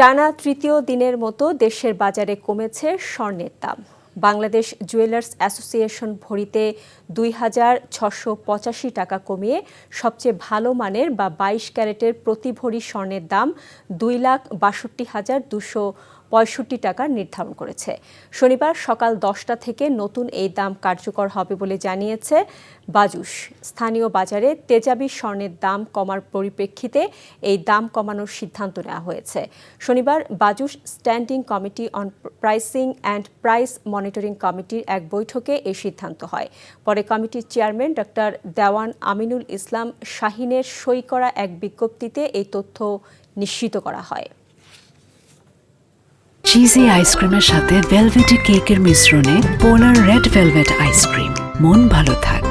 টানা তৃতীয় দিনের মতো দেশের বাজারে কমেছে স্বর্ণের দাম। বাংলাদেশ জুয়েলার্স অ্যাসোসিয়েশন ভরিতে ২,৬৮৫ টাকা কমিয়ে সবচেয়ে ভালো মানের বা ২২ ক্যারেটের প্রতি ভরি স্বর্ণের দাম ২,৬২,২৬৫ টাকা নির্ধারণ করেছে। শনিবার সকাল ১০টা থেকে নতুন এই দাম কার্যকর হবে বলে জানিয়েছে বাজুস। স্থানীয় বাজারে তেজাবি স্বর্ণের দাম কমার পরিপ্রেক্ষিতে এই দাম কমানোর সিদ্ধান্ত নেওয়া হয়েছে। শনিবার BAJUS standing committee on pricing and price monitoring কমিটির এক বৈঠকে এই সিদ্ধান্ত হয়। পরে কমিটির চেয়ারম্যান ডক্টর দেওয়ান আমিনুল ইসলাম শাহীনের সই করা এক বিজ্ঞপ্তিতে এই তথ্য নিশ্চিত করা হয়। চিজি আইসক্রিমের সাথে ভেলভেটি কেকের মিশ্রণে পোলার রেড ভেলভেট আইসক্রিম, মন ভালো থাক।